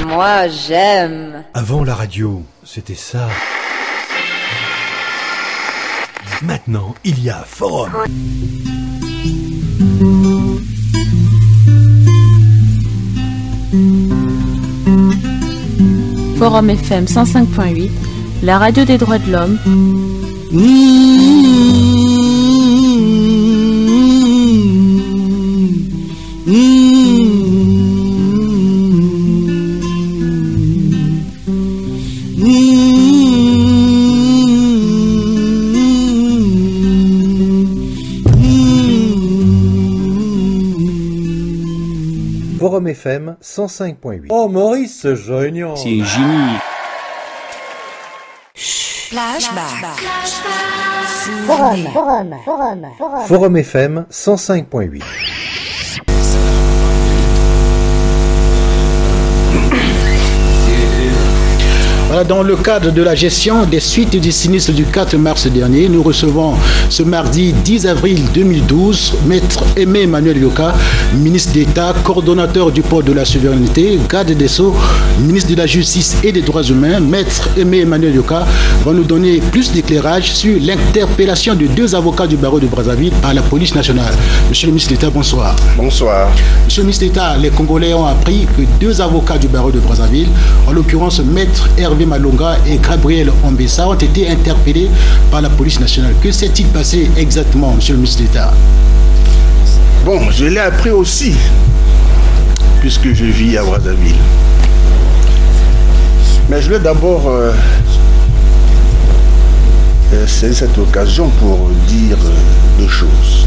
Moi, j'aime. Avant la radio, c'était ça. Maintenant, il y a Forum. Forum FM 105.8, la radio des droits de l'homme. Forum FM 105.8. Oh Maurice, c'est génial. C'est génie. Forum FM 105.8. Voilà, dans le cadre de la gestion des suites du sinistre du 4 mars dernier, nous recevons ce mardi 10 avril 2012 Maître Aimé Emmanuel Yoka, ministre d'État, coordonnateur du pôle de la souveraineté, garde des Sceaux, ministre de la Justice et des Droits humains. Maître Aimé Emmanuel Yoka va nous donner plus d'éclairage sur l'interpellation de deux avocats du barreau de Brazzaville par la police nationale. Monsieur le ministre d'État, bonsoir. Bonsoir. Monsieur le ministre d'État, les Congolais ont appris que deux avocats du barreau de Brazzaville, en l'occurrence Maître Hervé Malonga et Gabriel Ombessa, ont été interpellés par la police nationale. Que s'est-il passé exactement, monsieur le ministre d'État? Bon, je l'ai appris aussi, puisque je vis à Brazzaville. Mais je vais d'abord saisir cette occasion pour dire deux choses.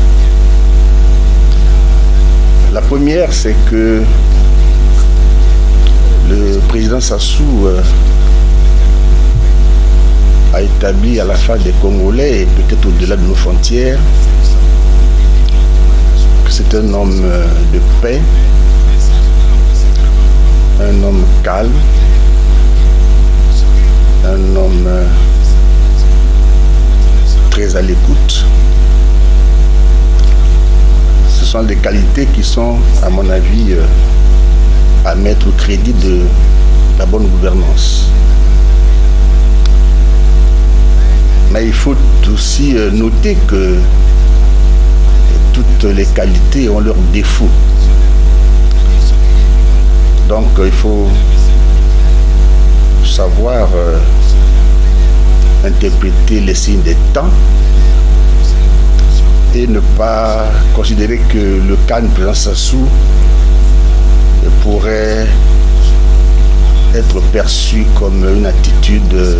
La première, c'est que le président Sassou a établi à la face des Congolais et peut-être au-delà de nos frontières que c'est un homme de paix, un homme calme, un homme très à l'écoute. Ce sont des qualités qui sont, à mon avis, à mettre au crédit de la bonne gouvernance. Mais il faut aussi noter que toutes les qualités ont leurs défauts. Donc il faut savoir interpréter les signes des temps et ne pas considérer que le cas du président Sassou pourrait être perçu comme une attitude de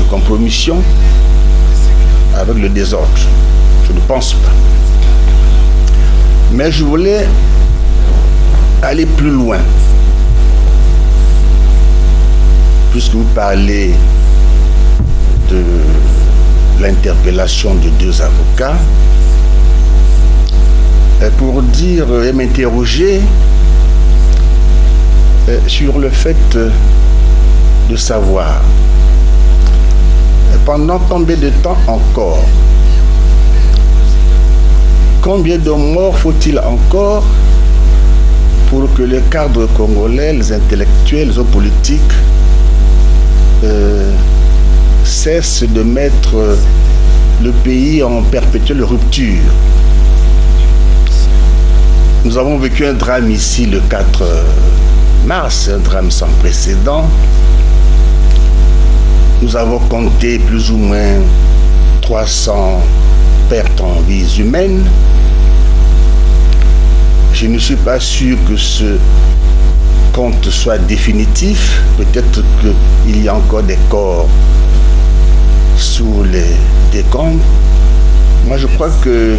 compromission avec le désordre. Je ne pense pas. Mais je voulais aller plus loin. Puisque vous parlez de l'interpellation de deux avocats, pour dire et m'interroger sur le fait de savoir pendant combien de temps encore, combien de morts faut-il encore pour que les cadres congolais, les intellectuels, les hommes politiques cessent de mettre le pays en perpétuelle rupture. Nous avons vécu un drame ici le 4 mars, un drame sans précédent. Nous avons compté plus ou moins 300 pertes en vies humaines. Je ne suis pas sûr que ce compte soit définitif. Peut-être qu'il y a encore des corps sous les décombres. Moi, je crois que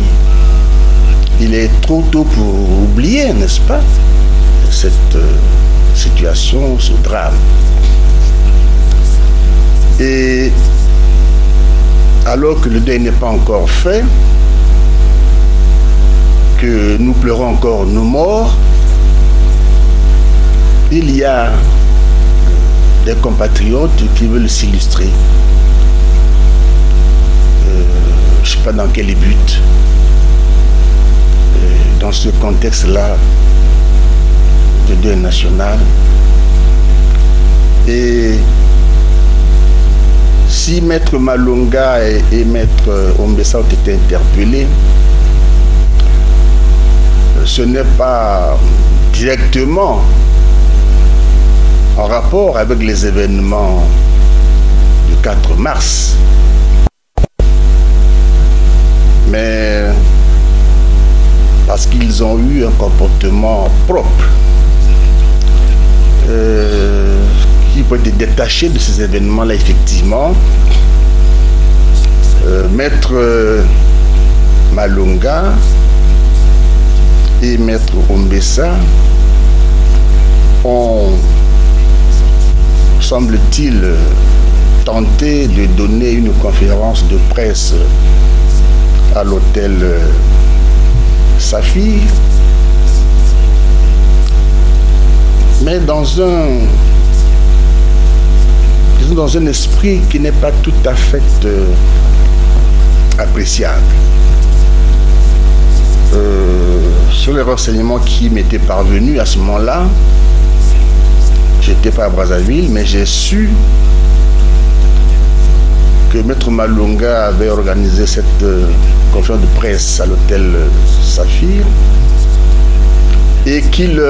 il est trop tôt pour oublier, n'est-ce pas, cette situation, ce drame. Et alors que le deuil n'est pas encore fait, que nous pleurons encore nos morts, il y a des compatriotes qui veulent s'illustrer. Je ne sais pas dans quel but, dans ce contexte-là de deuil national. Et si Maître Malonga et Maître Ombessa ont été interpellés, ce n'est pas directement en rapport avec les événements du 4 mars, mais parce qu'ils ont eu un comportement propre qui peut être détaché de ces événements-là, effectivement. Maître Malonga et Maître Ombessa ont, semble-t-il, tenté de donner une conférence de presse à l'hôtel Saphir, mais dans un esprit qui n'est pas tout à fait appréciable. Sur les renseignements qui m'étaient parvenus à ce moment-là, j'étais pas à Brazzaville, mais j'ai su que Maître Malonga avait organisé cette conférence de presse à l'hôtel Saphir et qu'il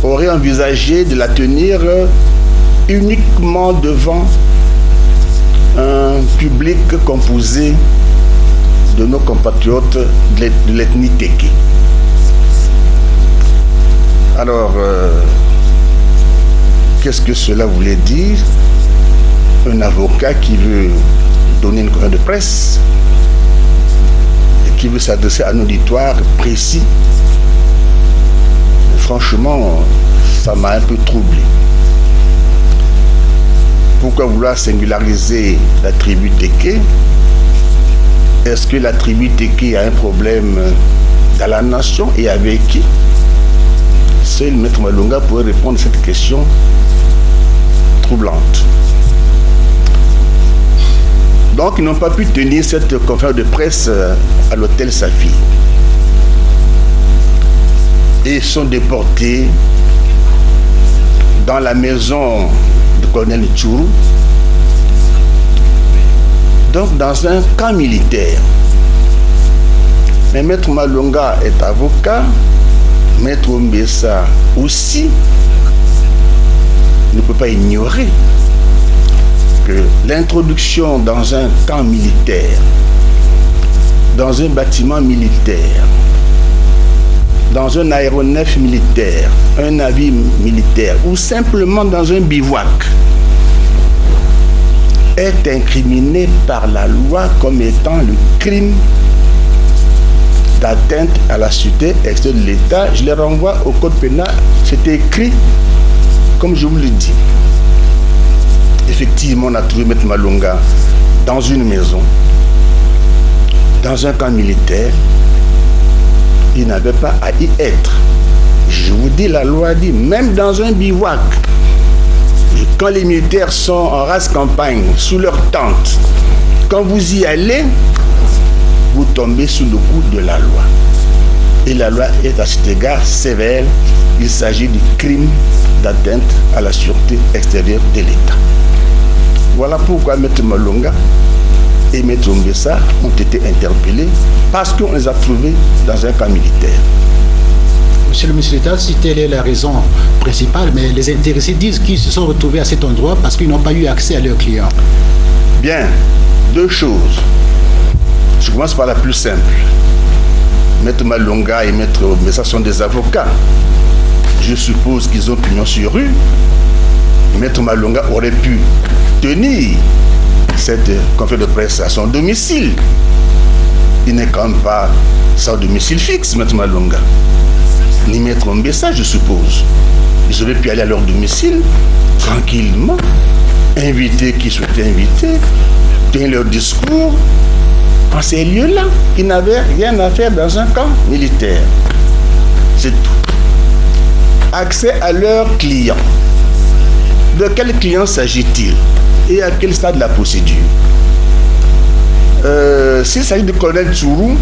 aurait envisagé de la tenir uniquement devant un public composé de nos compatriotes de l'ethnie Téké. Alors, qu'est-ce que cela voulait dire? Un avocat qui veut donner une conférence de presse et qui veut s'adresser à un auditoire précis. Et franchement, ça m'a un peu troublé. Pourquoi vouloir singulariser la tribu Téké? Est-ce que la tribu Téké a un problème dans la nation et avec qui? Seul Maître Malonga pourrait répondre à cette question troublante. Donc, ils n'ont pas pu tenir cette conférence de presse à l'hôtel Saphir. Et sont déportés dans la maison du colonel Tchourou, donc dans un camp militaire. Mais Maître Malonga est avocat, Maître Ombessa aussi ne peut pas ignorer que l'introduction dans un camp militaire, dans un bâtiment militaire, dans un aéronef militaire, un navire militaire ou simplement dans un bivouac est incriminé par la loi comme étant le crime d'atteinte à la sûreté extérieure de l'État. Je les renvoie au code pénal, c'était écrit comme je vous le dis. Effectivement, on a trouvé Maître Malonga dans une maison, dans un camp militaire. Il n'avait pas à y être. Je vous dis, la loi dit, même dans un bivouac, quand les militaires sont en race campagne, sous leur tente, quand vous y allez, vous tombez sous le coup de la loi. Et la loi est à cet égard sévère. Il s'agit du crime d'atteinte à la sûreté extérieure de l'État. Voilà pourquoi Maître Malonga et Maître Ombessa ont été interpellés parce qu'on les a trouvés dans un camp militaire. Monsieur le ministre d'État, si telle est la raison principale, mais les intéressés disent qu'ils se sont retrouvés à cet endroit parce qu'ils n'ont pas eu accès à leurs clients. Bien, deux choses. Je commence par la plus simple. Maître Malonga et Maître Ombessa sont des avocats. Je suppose qu'ils ont pignon sur rue. Maître Malonga aurait pu tenir cette conférence de presse à son domicile. Il n'est quand même pas sans domicile fixe, Maître Malonga. Ni Maître Ombessa, je suppose. Ils auraient pu aller à leur domicile, tranquillement, inviter qui souhaitait inviter, tenir leur discours. En ces lieux-là, ils n'avaient rien à faire dans un camp militaire. C'est tout. Accès à leurs clients. De quel client s'agit-il? Et à quel stade de la procédure? S'il s'agit du colonel Tchourou,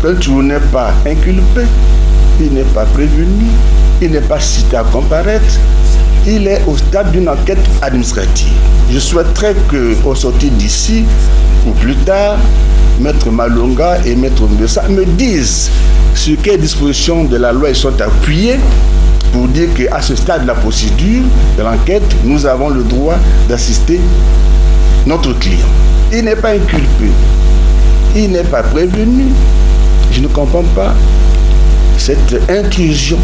Colonel Tsuru n'est pas inculpé, il n'est pas prévenu, il n'est pas cité à comparaître, il est au stade d'une enquête administrative. Je souhaiterais qu'au sortir d'ici, ou plus tard, Maître Malonga et Maître Mbessa me disent sur quelles dispositions de la loi ils sont appuyés pour dire qu'à ce stade de la procédure, de l'enquête, nous avons le droit d'assister notre client. Il n'est pas inculpé, il n'est pas prévenu. Je ne comprends pas cette intrusion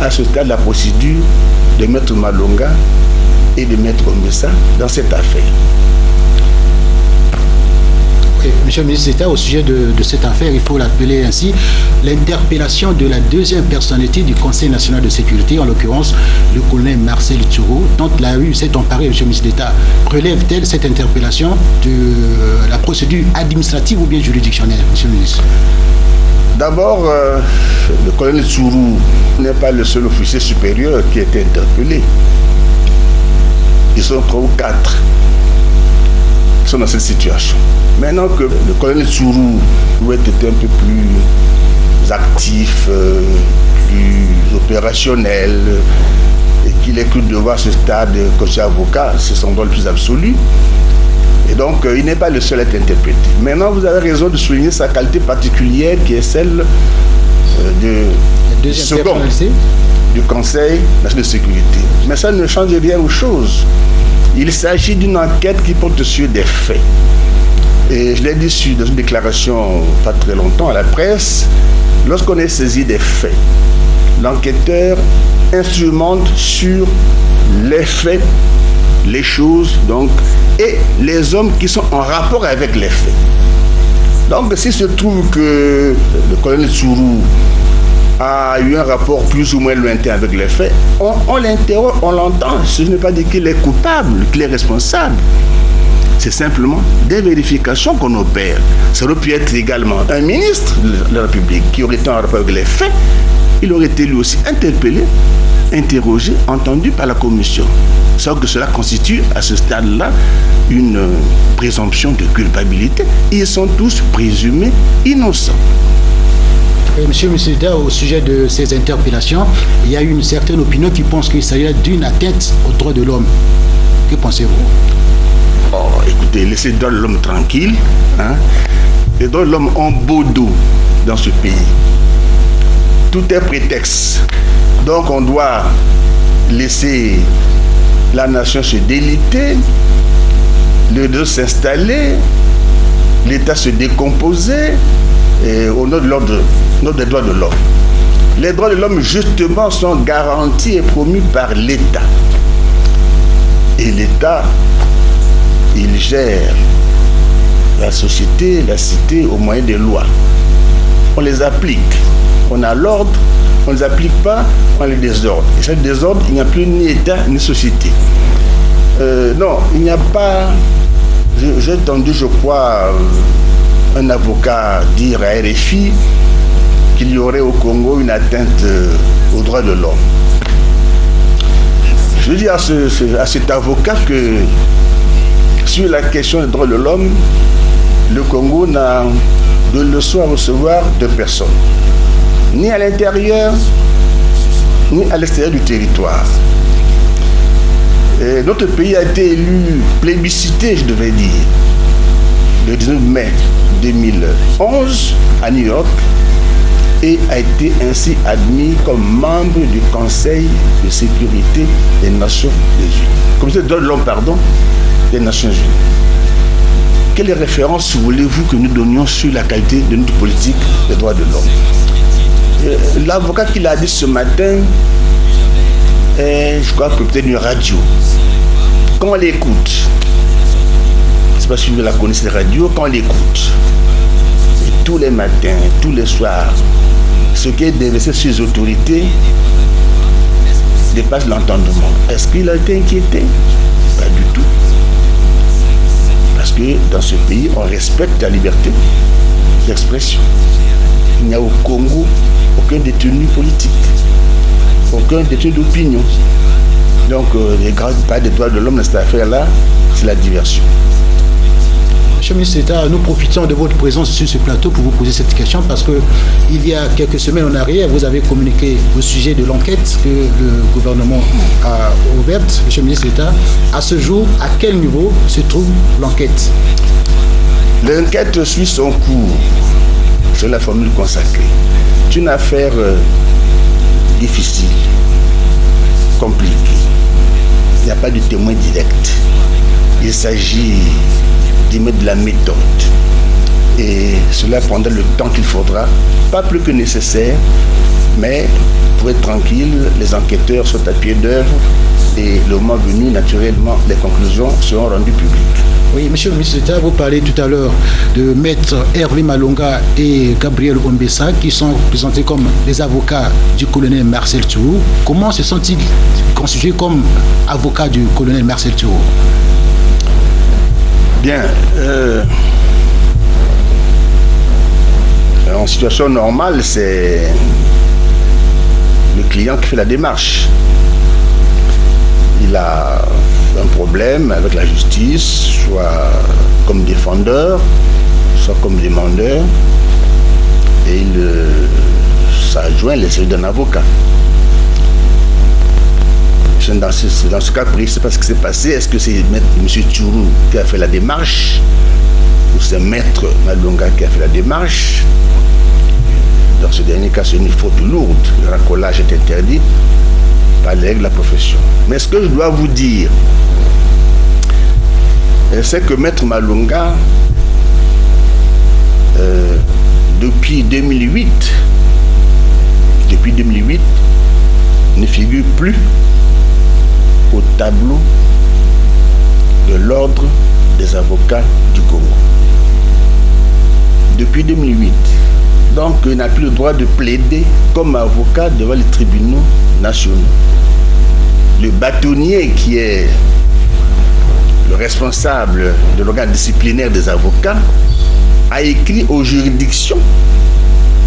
à ce stade de la procédure de Maître Malonga et de Maître Mbessa dans cette affaire. Monsieur le ministre d'État, au sujet de cette affaire, il faut l'appeler ainsi, l'interpellation de la deuxième personnalité du Conseil national de sécurité, en l'occurrence le colonel Marcel Tsuru, dont la rue s'est emparée, monsieur le ministre d'État. Relève-t-elle cette interpellation de la procédure administrative ou bien juridictionnelle, monsieur le ministre? D'abord, le colonel Tsuru n'est pas le seul officier supérieur qui a été interpellé. Ils sont 3 ou 4 qui sont dans cette situation. Maintenant que le colonel Tsuru doit être un peu plus actif, plus opérationnel, et qu'il ait cru devoir ce stade comme avocat, c'est son droit le plus absolu. Et donc, il n'est pas le seul à être interprété. Maintenant, vous avez raison de souligner sa qualité particulière qui est celle de second du Conseil national de sécurité. Mais ça ne change rien aux choses. Il s'agit d'une enquête qui porte sur des faits. Et je l'ai dit dans une déclaration pas très longtemps à la presse, lorsqu'on est saisi des faits, l'enquêteur instrumente sur les faits, les choses, donc, et les hommes qui sont en rapport avec les faits. Donc, s'il se trouve que le colonel Tsuru a eu un rapport plus ou moins lointain avec les faits, on l'interroge, on l'entend. Ce n'est pas dire qu'il est coupable, qu'il est responsable. C'est simplement des vérifications qu'on opère. Ça aurait pu être également un ministre de la République qui aurait été en rapport avec les faits. Il aurait été lui aussi interpellé, interrogé, entendu par la commission. Sauf que cela constitue à ce stade-là une présomption de culpabilité. Ils sont tous présumés innocents. Monsieur le ministre d'État, au sujet de ces interpellations, il y a une certaine opinion qui pense qu'il s'agit d'une atteinte aux droits de l'homme. Que pensez-vous? Oh, écoutez, laissez les droits de l'homme tranquille. Hein? Les droits de l'homme ont beau dos dans ce pays. Tout est prétexte. Donc on doit laisser la nation se déliter, le deux s'installer, l'État se décomposer et au nom de l'ordre des droits de l'homme. Les droits de l'homme, justement, sont garantis et promus par l'État. Et l'État, il gère la société, la cité au moyen des lois. On les applique. On a l'ordre, on ne les applique pas, on les désordre. Et chaque désordre, il n'y a plus ni État ni société. Non, il n'y a pas... J'ai entendu, je crois, un avocat dire à RFI qu'il y aurait au Congo une atteinte aux droits de l'homme. Je dis à cet avocat que sur la question des droits de l'homme, le Congo n'a de leçons à recevoir de personne, ni à l'intérieur, ni à l'extérieur du territoire. Et notre pays a été élu, plébiscité, je devais dire, le 19 mai 2011 à New York et a été ainsi admis comme membre du Conseil de sécurité des Nations Unies. Comité des droits de l'homme, pardon, des Nations Unies. Quelle référence voulez-vous que nous donnions sur la qualité de notre politique des droits de l'homme? L'avocat qui l'a dit ce matin, je crois que peut-être une radio. Quand on l'écoute, c'est pas si vous la connaissez, la radio, quand on l'écoute, et tous les matins, tous les soirs, ce qui est déversé sur les autorités dépasse l'entendement. Est-ce qu'il a été inquiété? Pas du tout. Parce que dans ce pays, on respecte la liberté d'expression. Il n'y a au Congo aucun détenu politique, aucun détenu d'opinion. Donc, les grands pas des droits de l'homme dans cette affaire-là, c'est la diversion. Monsieur le ministre d'État, nous profitons de votre présence sur ce plateau pour vous poser cette question parce que il y a quelques semaines en arrière, vous avez communiqué au sujet de l'enquête que le gouvernement a ouverte. Monsieur le ministre d'État, à ce jour, à quel niveau se trouve l'enquête? L'enquête suit son cours. C'est la formule consacrée. C'est une affaire difficile, compliquée. Il n'y a pas de témoin direct. Il s'agit d'y mettre de la méthode. Et cela prendra le temps qu'il faudra, pas plus que nécessaire, mais pour être tranquille, les enquêteurs sont à pied d'œuvre et le moment venu, naturellement, les conclusions seront rendues publiques. Oui, monsieur le ministre d'État, vous parlez tout à l'heure de maître Hervé Malonga et Gabriel Ombessa qui sont présentés comme les avocats du colonel Marcel Tourou. Comment se sont-ils constitués comme avocats du colonel Marcel Tourou? Bien, en situation normale, c'est le client qui fait la démarche. Il a un problème avec la justice, soit comme défendeur, soit comme demandeur, et il s'adjoint les services d'un avocat. Dans ce cas précis, c'est pas ce qui s'est passé. Est-ce que c'est M. Tourou qui a fait la démarche ou c'est maître Malonga qui a fait la démarche? Dans ce dernier cas, c'est une faute lourde. Le racolage est interdit par les règles de la profession. Mais ce que je dois vous dire, c'est que maître Malonga, depuis 2008, ne figure plus au tableau de l'ordre des avocats du Congo. Depuis 2008. Donc, il n'a plus le droit de plaider comme avocat devant les tribunaux nationaux. Le bâtonnier qui est le responsable de l'organe disciplinaire des avocats a écrit aux juridictions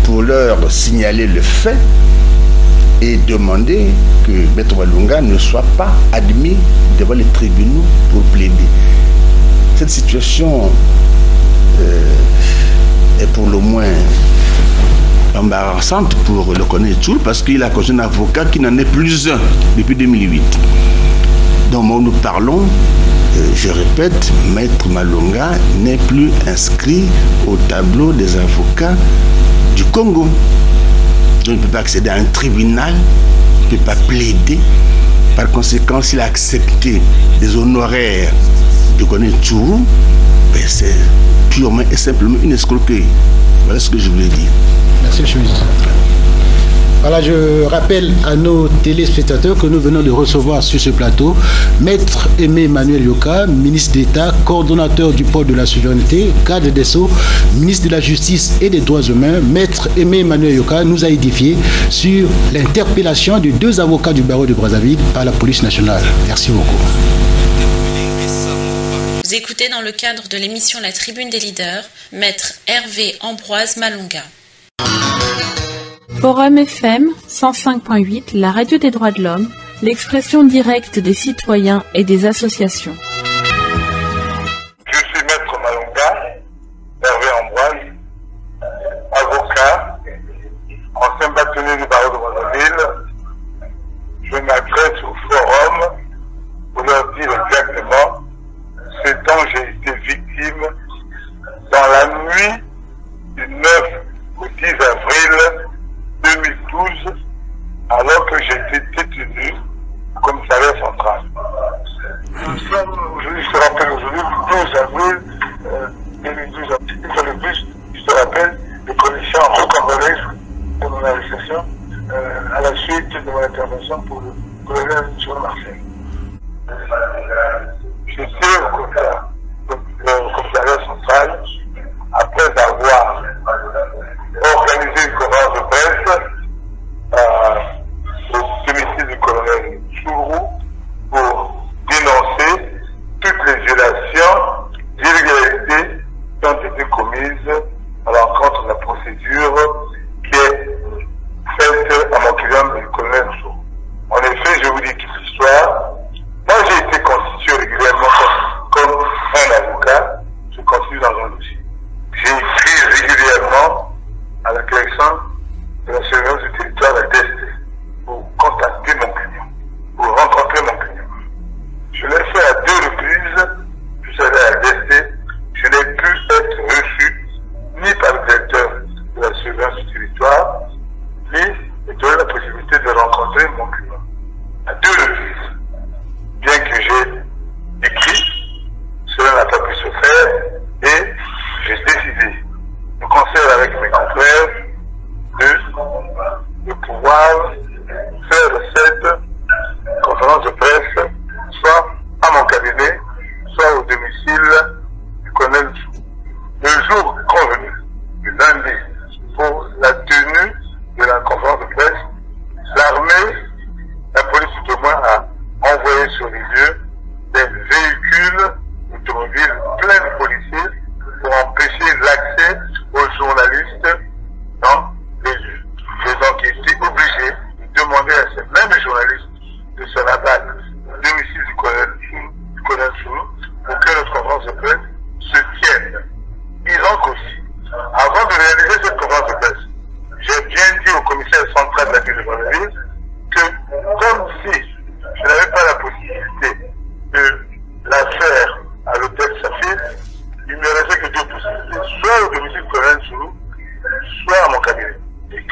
pour leur signaler le fait et demander que Maître Malonga ne soit pas admis devant les tribunaux pour plaider. Cette situation est pour le moins embarrassante pour le colonel Tourou parce qu'il a causé un avocat qui n'en est plus un depuis 2008. Donc nous parlons, je répète, Maître Malonga n'est plus inscrit au tableau des avocats du Congo. Donc il ne peut pas accéder à un tribunal, il ne peut pas plaider. Par conséquent, s'il a accepté des honoraires du colonel Tourou, ben c'est purement et simplement une escroquerie. Voilà ce que je voulais dire. Merci, monsieur le ministre. Voilà, je rappelle à nos téléspectateurs que nous venons de recevoir sur ce plateau Maître Aimé Emmanuel Yoka, ministre d'État, coordonnateur du pôle de la souveraineté, garde des Sceaux, ministre de la Justice et des Droits humains. Maître Aimé Emmanuel Yoka nous a édifié sur l'interpellation de 2 avocats du barreau de Brazzaville par la police nationale. Merci beaucoup. Vous écoutez dans le cadre de l'émission La Tribune des Leaders, Maître Hervé Ambroise Malonga. Forum FM 105.8, la radio des droits de l'homme, l'expression directe des citoyens et des associations. Je suis Maître Malonga, Hervé Ambroise, avocat, ancien bâtonnier du barreau de Brazzaville. Je m'adresse au forum pour leur dire exactement ce dont j'ai été victime dans la nuit du 9 au 10 avril 2012, alors que j'étais détenu au commissariat central. Nous sommes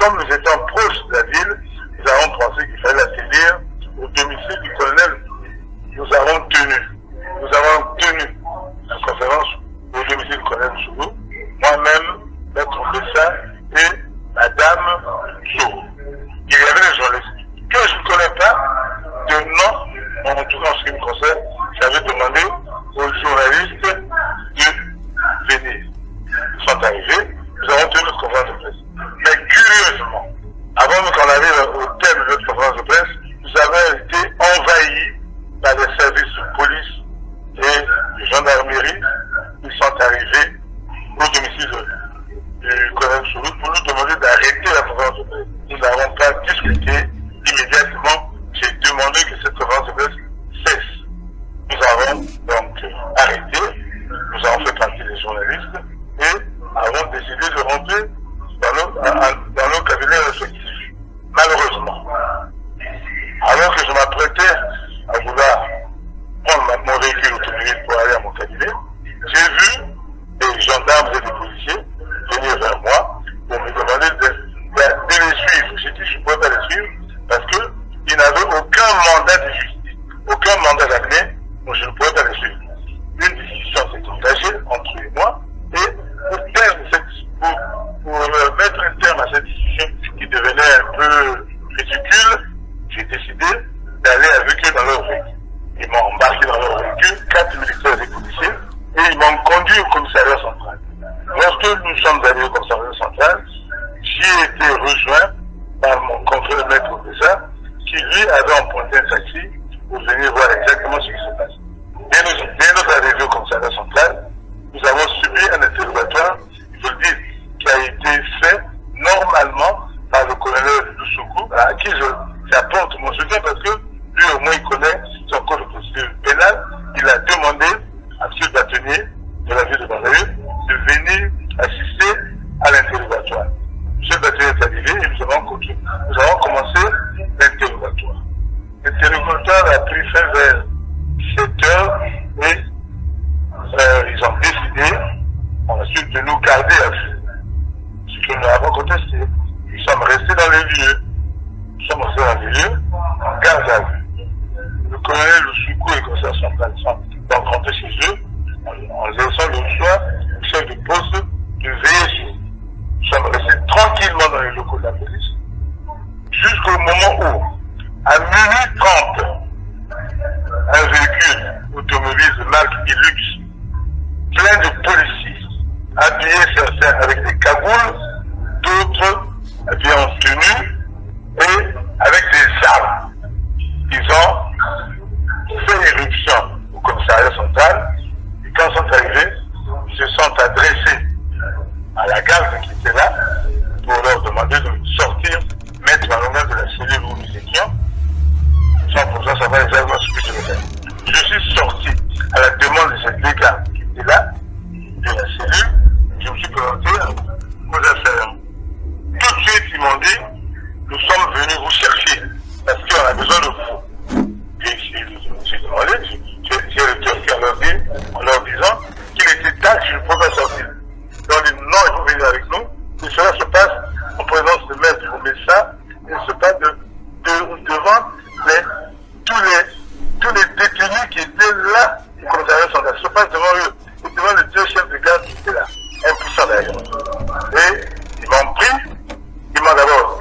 comme nous étions proches de la ville, nous avons pensé qu'il fallait l'accueillir au domicile du colonel. Nous avons tenu la conférence au domicile du colonel Soulou, moi-même, Maître Bessa et Madame Soulou. Il y avait des journalistes que je ne connais pas de nom, en tout cas en ce qui me concerne. J'avais demandé aux journalistes de venir. Ils sont arrivés, nous avons tenu notre conférence de presse. Mais curieusement, avant qu'on arrive au thème de notre conférence de presse, nous avons été envahis par les services de police et de gendarmerie. Ils sont arrivés au domicile du colonel Soulou pour nous demander d'arrêter la conférence de presse. Nous n'avons pas discuté immédiatement. J'ai demandé que cette conférence de presse cesse. Nous avons donc arrêté, nous avons fait partie des journalistes et avons décidé de rentrer dans nos cabinets respectifs. Malheureusement, alors que je m'apprêtais à vouloir prendre mon véhicule automobile pour aller à mon cabinet, j'ai vu des gendarmes et des policiers venir vers moi pour me demander de les suivre. J'ai dit je ne pouvais pas les suivre parce qu'ils n'avaient aucun mandat de justice, aucun mandat d'amener, donc je ne pouvais pas les suivre. Une discussion s'est engagée entre eux et moi et pour mettre un terme à cette discussion qui devenait un peu ridicule, j'ai décidé d'aller avec eux dans leur véhicule. Ils m'ont embarqué dans leur véhicule, 4 militaires et policiers, et ils m'ont conduit au commissariat central. Lorsque nous sommes allés au commissariat central, j'ai été rejoint par mon confrère Maître Bessa, qui lui avait emprunté un taxi pour venir voir exactement ce qui se passe. Dès notre arrivée au commissariat central, nous avons subi un interrogatoire, je le dis, qui a été fait normalement par le colonel Lusoukou, à qui j'apporte mon soutien parce que lui au moins il connaît son code de procédure pénale. Il a demandé à M. Batenier de la ville de Banlieue de venir assister à l'interrogatoire. M. Batenier est arrivé et nous avons commencé l'interrogatoire. L'interrogatoire a pris fin vers 7 heures et ils ont décidé ensuite de nous garder à vue. Ce que nous avons contesté. Nous sommes restés dans les lieux. Nous sommes restés dans les lieux en garde à vue. Le colonel Lusoukou et le commissaire central sont rentrés chez eux en laissant le choix au chef de poste de veiller sur eux. Nous sommes restés tranquillement dans les locaux de la police jusqu'au moment où, à minuit 30, un véhicule automobile de marque Hilux, plein de policiers, habillés certains avec des cagoules, d'autres habillés en tenue et avec des armes. Ils ont fait éruption au commissariat central et quand ils sont arrivés, ils se sont adressés à la garde qui était là pour leur demander de sortir, mettre en l'honneur de la cellule où nous étions, sans pourtant savoir exactement ce que je devais faire. Je suis sorti à la demande de cette deux gardes qui étaient là, de la cellule, je me suis présenté aux affaires. Tout de suite, ils m'ont dit, nous sommes venus vous chercher parce qu'on a besoin de vous. Et j'ai demandé, j'ai rétorqué en leur disant qu'il était tard que je ne pouvais pas sortir. Ils ont dit non, il faut venir avec nous. Et cela se passe en présence de Maître Bessa et se passe devant tous les détenus qui étaient là au commissariat central. Ça se passe devant eux et devant les deux chefs de garde qui étaient là, impuissants d'ailleurs. Et ils m'ont pris, ils m'ont d'abord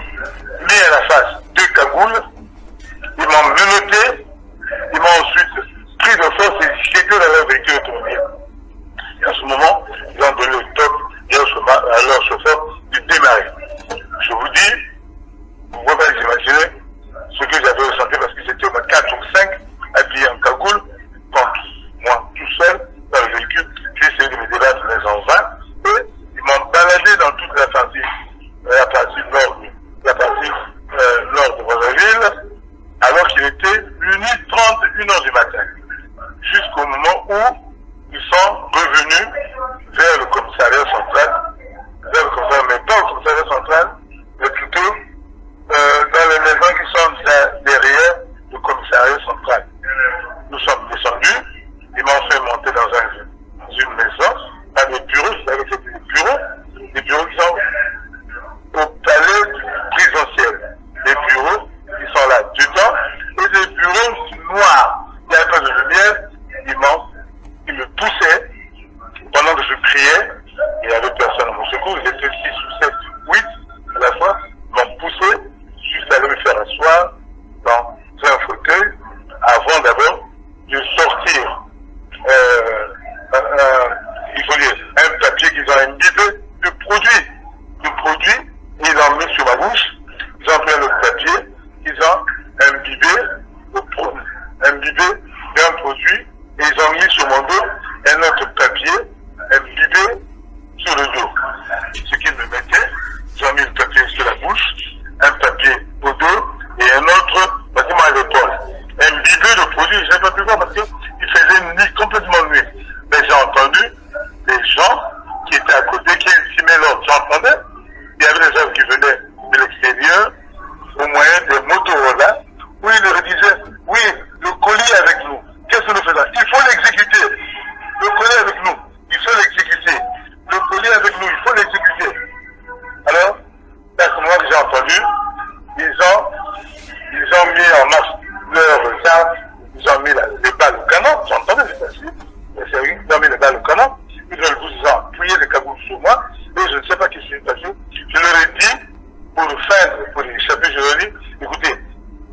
le feindre, pour échapper, je leur dis, écoutez,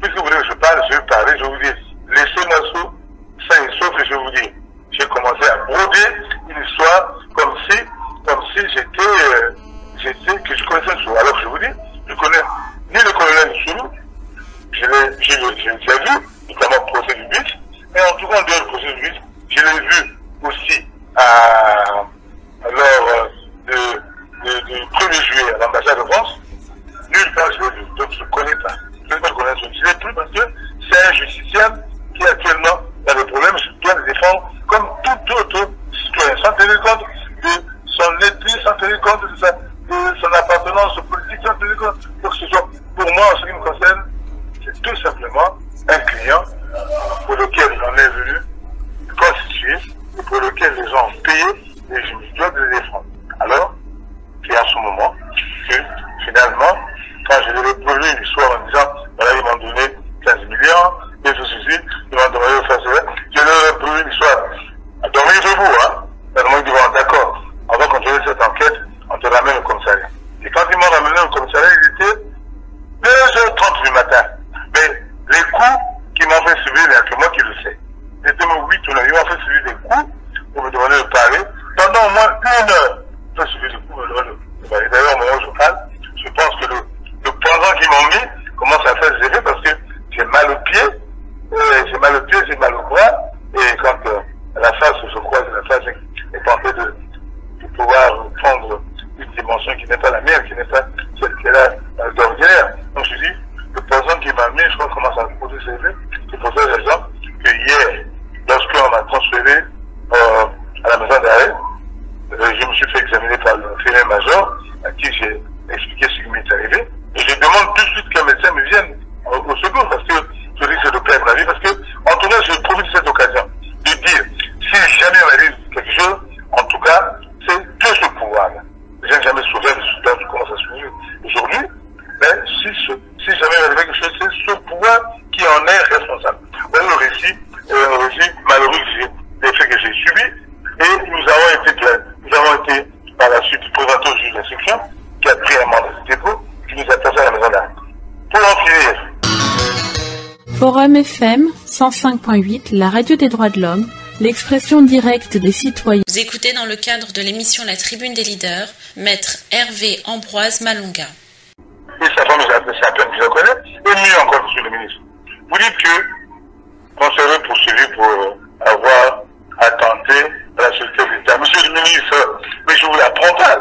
puisque vous voulez que je parle, je vais parler, je vous dis, laissez-moi sain et sauf, et je vous dis, j'ai commencé à broder une histoire comme si que je connaissais le Soulou. Alors je vous dis, je connais ni le colonel Soulou, je l'ai déjà vu, notamment au procès du bus, mais en tout cas, en dehors du procès du bus, je l'ai vu aussi lors du 1er juillet à l'ambassade de France. Nulle part je l'ai vu, donc je ne connais pas. Je ne peux pas le connaître, je ne l'ai plus parce que c'est un justiciable qui actuellement a des problèmes, je dois le défendre comme tout autre citoyen, sans tenir compte de son ethnie, sans tenir compte de son appartenance politique, sans tenir compte pour que ce soit, pour moi, en ce qui me concerne, c'est tout simplement un client pour lequel j'en ai venu constituer et pour lequel les gens ont payé et je dois le défendre. Alors, c'est à ce moment que, finalement, quand je l'ai prévenu une histoire en disant, voilà, ils m'ont donné 15 millions, et tout ceci, ils m'ont demandé de faire cela, je leur ai prévenu une histoire. Dormez de vous, hein. Ils dit, bon, d'accord, on va continuer cette enquête, on te ramène au commissariat. Et quand ils m'ont ramené au commissariat, il était 2h30 du matin. Mais les coups qui m'ont fait subir, il n'y a que moi qui le sais. C'était mon 8 ou 9, ils m'ont fait subir des coups pour me demander de parler. Pendant au moins 1 heure, ils m'ont fait subir des coups, me demander de parler. D'ailleurs, au moment où je parle, je pense que le poison qu'ils m'ont mis commence à faire des effets parce que j'ai mal au pied, j'ai mal au bras, et quand la face, je crois que la face est tentée de pouvoir prendre une dimension qui n'est pas la mienne, qui n'est pas celle qu'elle a d'ordinaire. Donc je dis, le poison qui m'a mis, je crois, commence à produire ses effets. C'est pour cette raison que hier, lorsqu'on m'a transféré à la maison d'arrêt, je me suis fait examiner par le infirmier-major, à qui j'ai expliqué ce qui m'est arrivé. Et je demande tout de suite qu'un médecin me vienne au secours, parce que je risque de perdre ma vie, parce que, en tout cas, je profite de cette occasion de dire, si jamais on arrive quelque chose, en tout cas, c'est de ce pouvoir-là. Je n'ai jamais sauvé le Soudan, je commence à suivre aujourd'hui, mais si jamais il arrive quelque chose, c'est ce pouvoir qui en est responsable. Voilà le récit malheureux des faits que j'ai subis, et nous avons été par la suite présentés au juge d'instruction, qui a pris un mandat de dépôt, qui nous a passé à la maison d'arrêt. Pour en finir. Forum FM 105.8, la radio des droits de l'homme, l'expression directe des citoyens. Vous écoutez dans le cadre de l'émission La Tribune des leaders, Maître Hervé Ambroise Malonga. Et sa femme, c'est à peine que je la connais, et mieux encore, monsieur le ministre. Vous dites qu'on serait poursuivi pour avoir attenté à la sécurité de l'État. Monsieur le ministre, mais je ne vous l'apprends pas,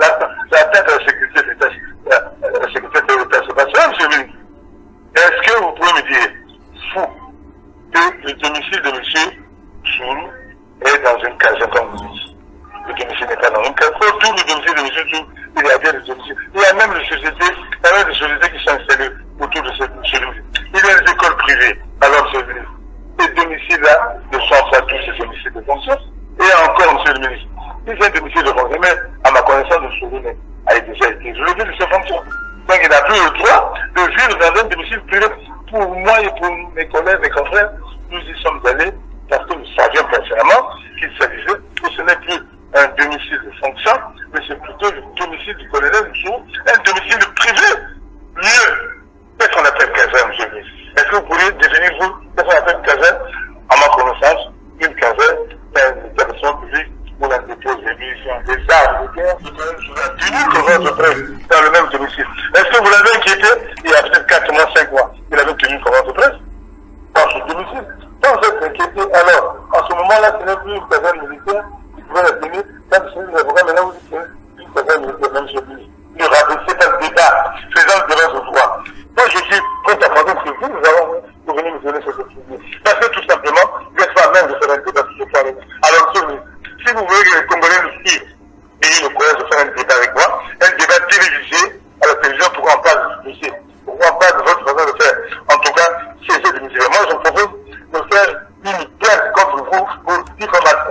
l'atteinte à la sécurité de l'État, la sécurité de l'État, c'est pas ça, monsieur le ministre. Est-ce que vous pouvez me dire, que le domicile de monsieur Soulou est dans une caserne comme vous dites? Le domicile n'est pas dans une caserne. Autour du domicile de monsieur Soulou, il y a bien des domiciles. Il y a même des sociétés qui sont installées autour de ce domicile. Il y a des écoles privées. Alors, monsieur le ministre, ces domiciles-là ne sont pas tous ces domiciles de fonction. Et encore, monsieur le ministre, si c'est un domicile de fonction, mais à ma connaissance, le Soulou a déjà été relevé de ses fonctions. Donc, il n'a plus le droit de vivre dans un domicile privé. Pour moi et pour mes collègues, mes confrères, nous y sommes allés parce que nous savions pertinemment qu'il s'agissait que ce n'est plus un domicile de fonction, mais c'est plutôt le domicile du colonel Soulou, un domicile privé. Mieux, qu'est-ce qu'on appelle caserne, monsieur le ministre? Est-ce que vous pourriez définir, vous, qu'est-ce qu'on appelle caserne? À ma connaissance, une caserne, c'est un établissement public où on dépose des munitions, des armes de guerre, dans le même domicile. Est-ce que vous l'avez inquiété il y a peut-être 4 mois, 5 mois? Il avait tenu une conférence de presse dans ce domicile. Quand vous êtes inquiété, alors, en ce moment-là, ce n'est plus une caserne militaire qui pouvait la tenir. Quand vous êtes avocat, maintenant vous dites que c'est une caserne militaire, même chez lui. Ne rabaissez pas le débat, faisant le débat ce soir. Moi, je suis prêt à prendre ce que nous allons pour venir nous donner cette opinion. Parce que tout simplement, vous n'êtes pas même de faire un débat ce soir. Alors, monsieur le ministre, si vous voulez que les Congolais nous suivent, ayez le courage de faire un débat avec moi, un débat télévisé à la télévision pour qu'on parle de ce dossier, pour qu'on parle de votre façon de faire. En tout cas, c'est ce que moi je propose de faire une plainte contre vous, vos diplomates.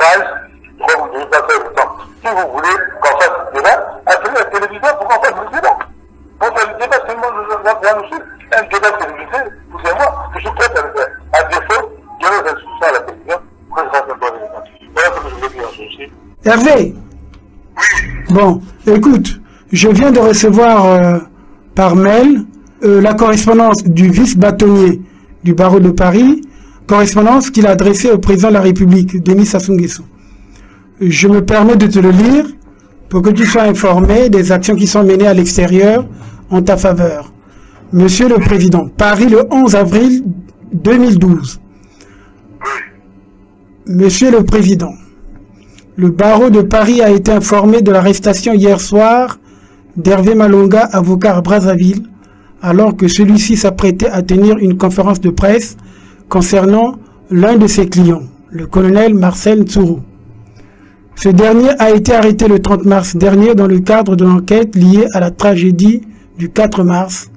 l'image, je crois que vous ne devez pas faire le temps. Si vous voulez qu'on fasse ce débat, appelez la télévision pour qu'on fasse le débat. On fait le débat, tout le monde nous a aussi. Un débat télévisé, vous savez moi, je suis prêt à le faire. À défaut, je vais les instructions à la télévision pour que je fasse un bon débat. Voilà ce que je voulais dire aussi. Hervé. Oui. Bon, écoute, je viens de recevoir par mail la correspondance du vice-bâtonnier du barreau de Paris, correspondance qu'il a adressée au président de la République, Denis Sassou Nguesso. Je me permets de te le lire pour que tu sois informé des actions qui sont menées à l'extérieur en ta faveur. Monsieur le Président, Paris le 11 avril 2012. Monsieur le Président, le barreau de Paris a été informé de l'arrestation hier soir d'Hervé Malonga, avocat à Brazzaville, alors que celui-ci s'apprêtait à tenir une conférence de presse concernant l'un de ses clients, le colonel Marcel Ntsuru. Ce dernier a été arrêté le 30 mars dernier dans le cadre de l'enquête liée à la tragédie du 4 mars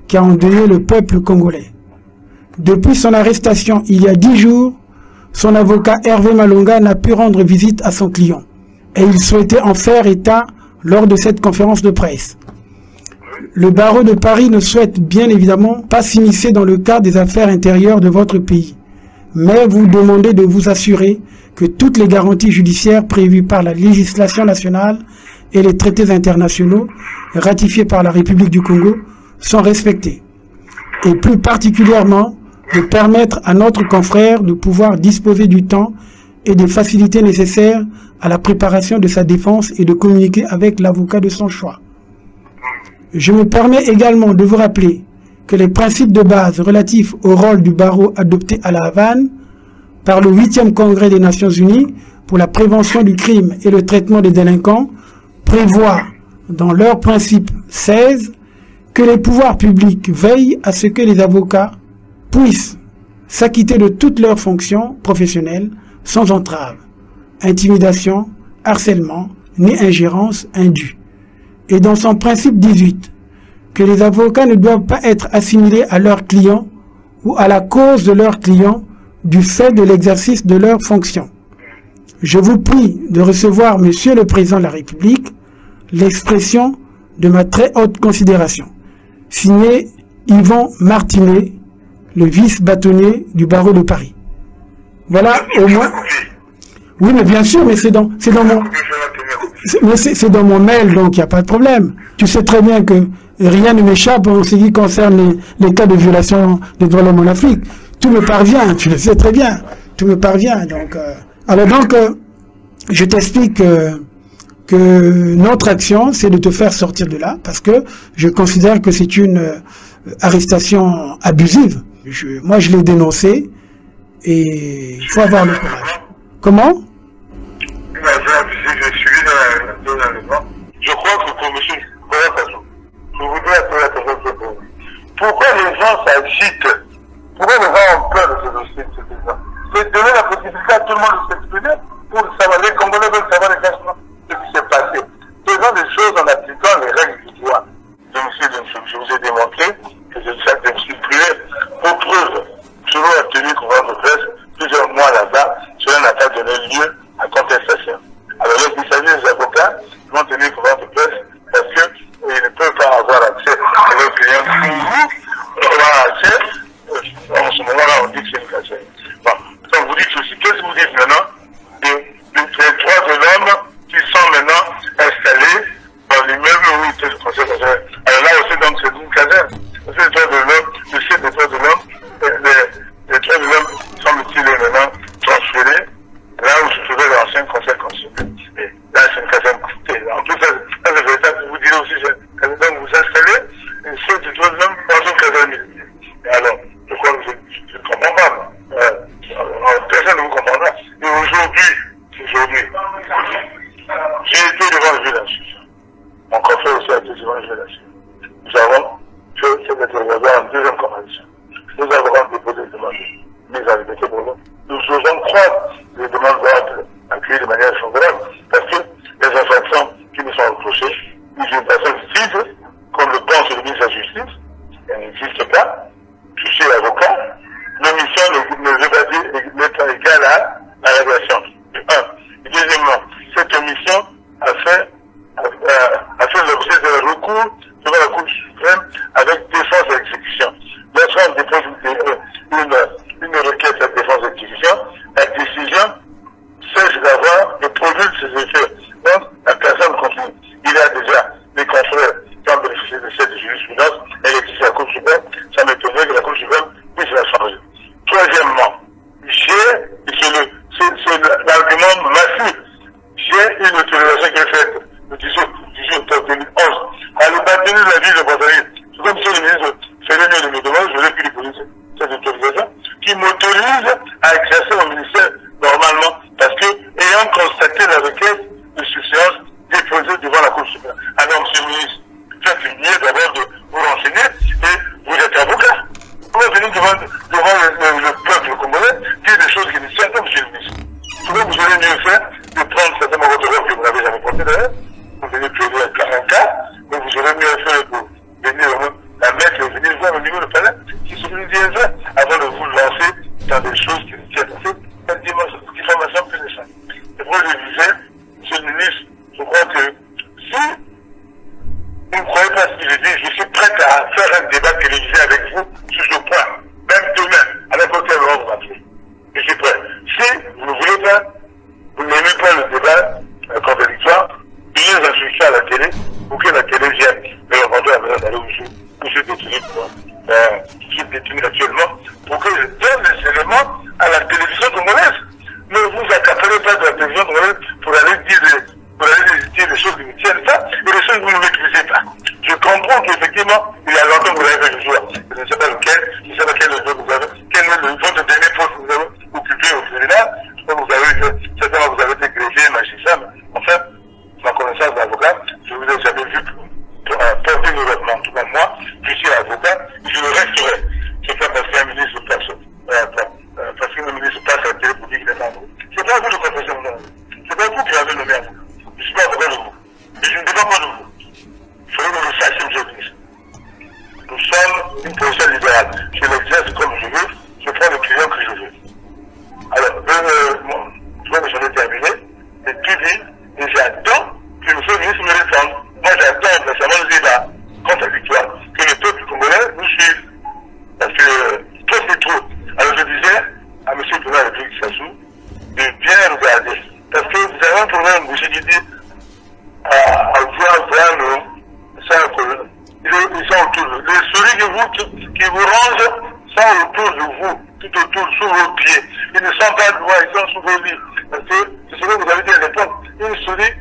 qui a endeuillé le peuple congolais. Depuis son arrestation il y a 10 jours, son avocat Hervé Malonga n'a pu rendre visite à son client et il souhaitait en faire état lors de cette conférence de presse. Le barreau de Paris ne souhaite bien évidemment pas s'immiscer dans le cadre des affaires intérieures de votre pays, mais vous demandez de vous assurer que toutes les garanties judiciaires prévues par la législation nationale et les traités internationaux ratifiés par la République du Congo sont respectées, et plus particulièrement de permettre à notre confrère de pouvoir disposer du temps et des facilités nécessaires à la préparation de sa défense et de communiquer avec l'avocat de son choix. Je me permets également de vous rappeler que les principes de base relatifs au rôle du barreau adoptés à La Havane par le 8e Congrès des Nations Unies pour la prévention du crime et le traitement des délinquants prévoient dans leur principe 16 que les pouvoirs publics veillent à ce que les avocats puissent s'acquitter de toutes leurs fonctions professionnelles sans entrave, intimidation, harcèlement, ni ingérence indue. Et dans son principe 18, que les avocats ne doivent pas être assimilés à leurs clients ou à la cause de leurs clients du fait de l'exercice de leurs fonctions. Je vous prie de recevoir, Monsieur le Président de la République, l'expression de ma très haute considération. Signé Yvon Martinet, le vice-bâtonnier du barreau de Paris. Voilà au moins... Oui, mais bien sûr, mais c'est dans mon mail, donc il n'y a pas de problème. Tu sais très bien que rien ne m'échappe en ce qui concerne les cas de violation des droits de l'homme en Afrique. Tout me parvient, tu le sais très bien. Tout me parvient. Donc, je t'explique que notre action, c'est de te faire sortir de là, parce que je considère que c'est une arrestation abusive. Moi, je l'ai dénoncé, et il faut avoir le courage. Comment? Je crois que pour M. je voudrais poser la question. Pourquoi les gens s'agitent? Pourquoi les gens ont peur de ce dossier de ce président? C'est donner la possibilité à tout le monde de s'exprimer pour savoir, les Congolais veulent savoir exactement ce qui s'est passé. Faisons des choses en appliquant les règles du droit. Je vous ai démontré que je me suis privé pour preuve. Selon la tenue qu'on va de presse, plusieurs mois là-bas, cela n'a pas donné lieu à contestation. Alors, il s'agit des avocats qui vont tenir qu'on va de presse parce qu'ils ne peuvent pas avoir accès à leurs clients. En ce moment-là, on dit que c'est une cassette. Bon, donc vous dites aussi, qu'est-ce que vous dites maintenant des droits de l'homme qui sont maintenant installés dans l'immeuble où il était le conseil constitutionnel. Alors là aussi, donc, c'est une caserne. C'est les droits de l'homme, le chef des droits de l'homme, les droits de l'homme semble-t-il maintenant transférés là où se trouvait l'ancien conseil constitutionnel. Et là, c'est une caserne. En plus, ça c'est véritable, vous direz aussi, donc vous installez le chef des droits de l'homme dans une caserne militaire. Et alors, je crois que je ne comprends pas. Personne ne vous comprendra. Et aujourd'hui, j'ai été devant le juge d'instruction. Mon confrère aussi a été devant le juge d'instruction. Nous avons fait cette interrogation en deuxième comparaison. Nous avons déposé des demandes de mise en liberté pour nous. Nous osons croire que les demandes vont être accueillies de manière favorable parce que les infractions qui nous sont reprochées, nous une personne vide, comme le pense le ministre de la Justice, elle n'existe pas. Je suis avocat. Nos missions ne veut pas dire l'État égal à la régulation. pourquoi je disais, monsieur le ministre, je crois que si vous ne croyez pas ce que je dis, je suis prêt à faire un débat télévisé avec vous sur ce point. Même demain, à n'importe quel moment vous m'appelez. Je suis prêt. Si vous ne voulez pas, vous n'aimez pas le débat contradictoire, donnez les instructions à la télé pour que la télé vienne me demander à d'aller où je suis détenu je suis détenu actuellement, pour que je donne les éléments à la télévision congolaise. Ne vous accaparez pas de la télévision congolaise pour aller dire des choses qui ne tiennent pas et des choses que vous ne maîtrisez pas. Je comprends qu'effectivement, il y a longtemps que vous avez fait le choix. Je ne sais pas lequel, je ne sais pas quel job vous avez, quel est votre dernier poste que vous avez occupé au tribunal. Vous avez fait, certainement vous avez été greffier, magistrat, mais enfin, ma connaissance d'avocat, je vous ai jamais vu porter le vêtement. En tout cas, moi, je suis avocat, je le resterai. C'est pas parce qu'un ministre passe, parce qu'un ministre passe à la télé pour dire qu'il est avocat. C'est pas vous de confession, non. C'est pas vous qui l'avez nommé avocat. Je ne suis pas avocat de vous. Et je ne dépends pas de vous. Il faudrait que vous le sachiez, monsieur le ministre. Nous sommes une position libérale. Je l'exerce comme je veux, je prends le client que je veux. Alors, je crois que j'en ai terminé, c'est tout dit, et j'attends que monsieur le ministre me réponde. Moi, j'attends récemment le débat contradictoire, que le peuple congolais nous suive. Parce que trop c'est trop. Alors, je disais à monsieur le président de la République Sassou de bien regarder. Parce que vous avez un problème, vous avez dit, à voir ils sont autour de vous. Les souris qui vous rangent sont autour de vous, tout autour, sous vos pieds. Ils ne sont pas loin, ils sont sous vos lits. Parce que c'est ce que vous avez dit à l'époque. Une souris,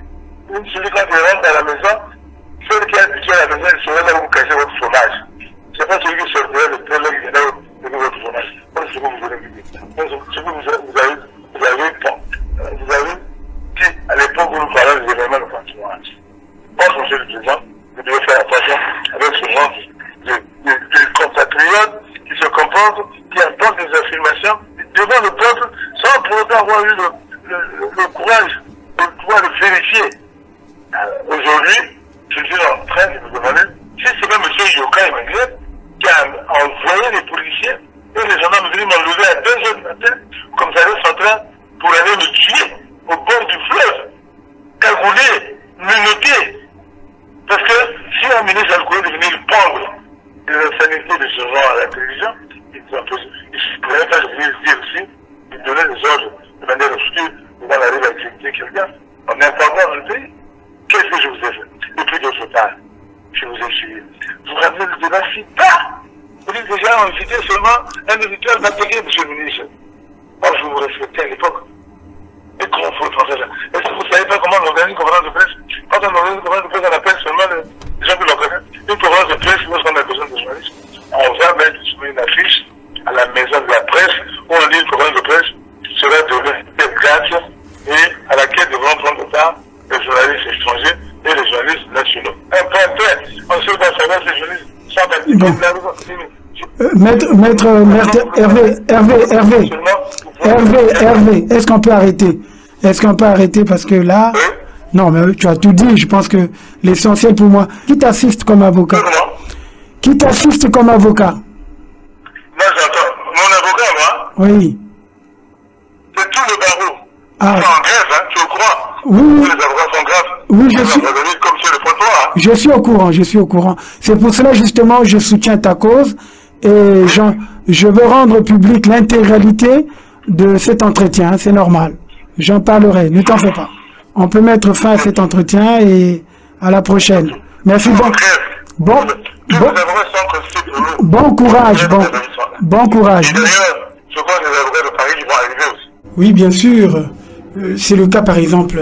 quand elle rentre à la maison, celle qui est habituée à la maison, elle serait là où vous cachez votre fromage. C'est pas celui qui sortirait le premier qui vient là où vous avez votre fromage. C'est ce que vous avez dit. Ce que vous avez dit à l'époque où nous parlons des événements de patrimoine. Je pense, monsieur le président, vous devez faire attention avec ce genre de compatriotes qui se comportent, qui apportent des affirmations devant le peuple sans pour autant avoir eu le courage de pouvoir le vérifier. Aujourd'hui, je suis en train de vous demander si c'est même M. Yoka Emmanuel qui a envoyé les policiers et les gendarmes venus m'enlever à 2h du matin, comme ça allait central, pour aller me tuer au bord du fleuve, cagoulé, menotté. Parce que si un ministre a le courage de venir prendre de l'insanité de ce genre à la télévision, il ne pourrait pas venir dire aussi, il donnait des ordres de manière obscure, on arrive à exécuter quelqu'un. On n'est pas dans le pays. Qu'est-ce que je vous ai fait? Et puis d'autre part, je vous ai suivi. Vous ramenez le débat si tard. Vous dites déjà, on citait seulement un auditeur d'atelier, monsieur le ministre. Or, je vous respectais à l'époque. Et comment faut faire ça? Est-ce que vous ne savez pas comment on organise une conférence de presse? Quand on organise une conférence de presse, on appelle seulement les gens qui l'ont connaissent. Une conférence de presse, lorsqu'on a besoin de journalistes, on va mettre sur une affiche à la maison de la presse où on dit une conférence de presse sera donnée gratuite et à laquelle devront prendre part les journalistes étrangers et les journalistes nationaux. Un point clair, on ne sait pas savoir si les journalistes sont participer. Maître Hervé, est-ce qu'on peut arrêter? Est-ce qu'on peut arrêter parce que là, oui? Non, mais tu as tout dit, je pense que l'essentiel pour moi, qui t'assiste comme avocat? Qui t'assiste comme avocat? Moi j'entends, mon avocat, moi? Oui. C'est tout le barreau. Ah. Ils sont en grève, hein, tu es au courant? Oui. Les avocats sont graves. Oui, je suis. Comme sur le trottoir, hein. Je suis au courant. C'est pour cela justement je soutiens ta cause et je veux rendre public l'intégralité de cet entretien, c'est normal. J'en parlerai, ne t'en fais pas. On peut mettre fin à cet entretien et à la prochaine. Merci. Bon courage. Bon courage. Et d'ailleurs, je crois que les avocats de Paris vont arriver aussi. Oui, bien sûr. C'est le cas par exemple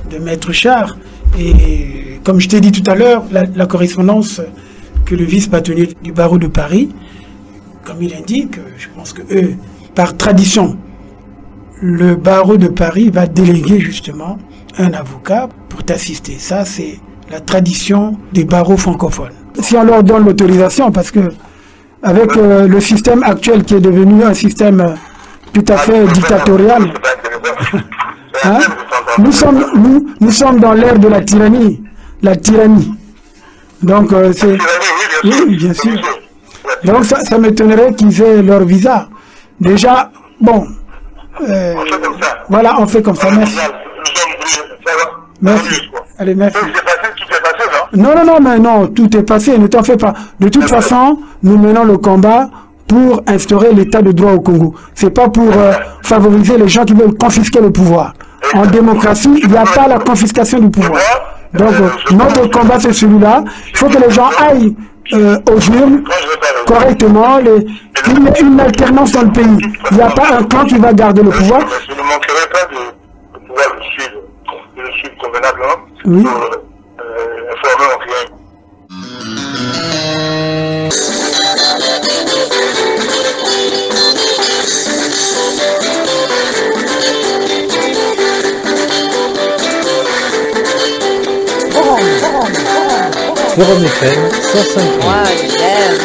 de Maître Char. Et comme je t'ai dit tout à l'heure, la correspondance que le vice-bâtonnier du barreau de Paris, comme il indique, je pense que eux, par tradition, le barreau de Paris va déléguer justement un avocat pour t'assister. Ça, c'est la tradition des barreaux francophones. Si on leur donne l'autorisation, parce que avec le système actuel qui est devenu un système tout à fait dictatorial, hein, nous sommes dans l'ère de la tyrannie. Donc, c'est... Oui, bien sûr. Donc, ça m'étonnerait qu'ils aient leur visa. Déjà, bon, On fait comme ça. Voilà, on fait comme ça, merci. Nous sommes ça va. Merci. Allez, merci. Tout est passé, non? Non, mais non, tout est passé, ne t'en fais pas. De toute façon, nous menons le combat pour instaurer l'état de droit au Congo. C'est pas pour favoriser les gens qui veulent confisquer le pouvoir. En démocratie, il n'y a pas la confiscation du pouvoir. Donc, notre combat, c'est celui-là. Il faut que les gens aillent aux urnes correctement, qu'il y ait une alternance dans le pays. Il n'y a pas un camp qui va garder le pouvoir. Je ne manquerai pas de pouvoir le suivre convenablement Oui. pour informer mon client. Forum FM 105. Moi, j'aime.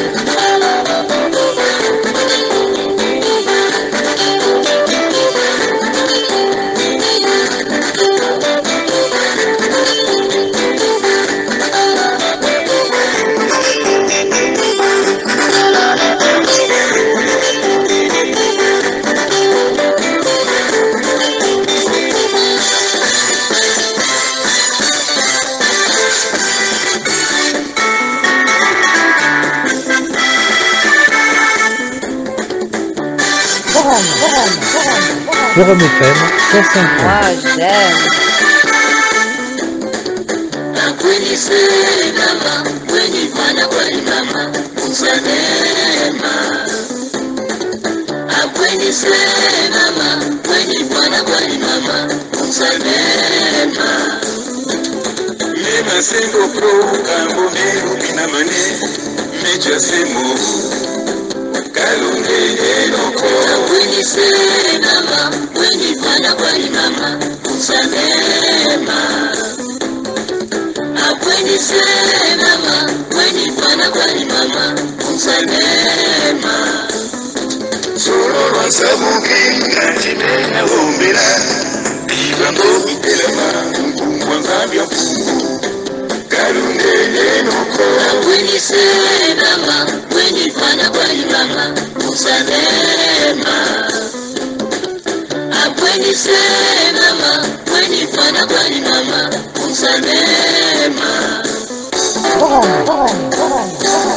Forum FM 105. Moi, j'aime.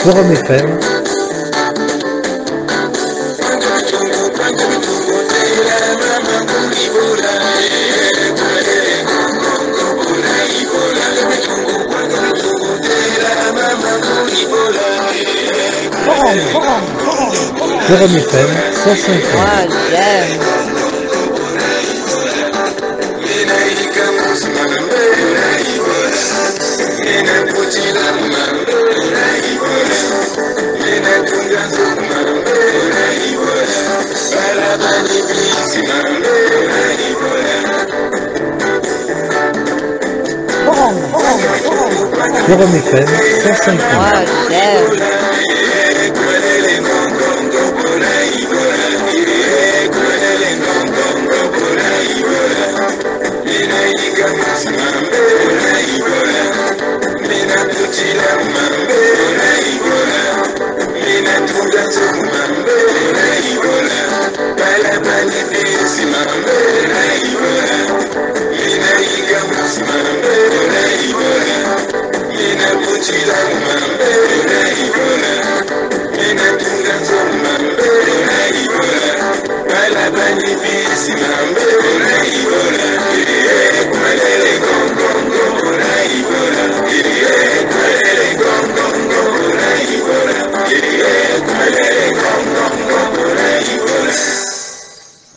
Forum FM. Forum FM 105. Moi, j'aime. Forum FM 105. Moi, j'aime.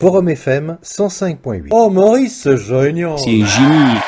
Forum FM 105.8. Oh Maurice Joignan. C'est génie.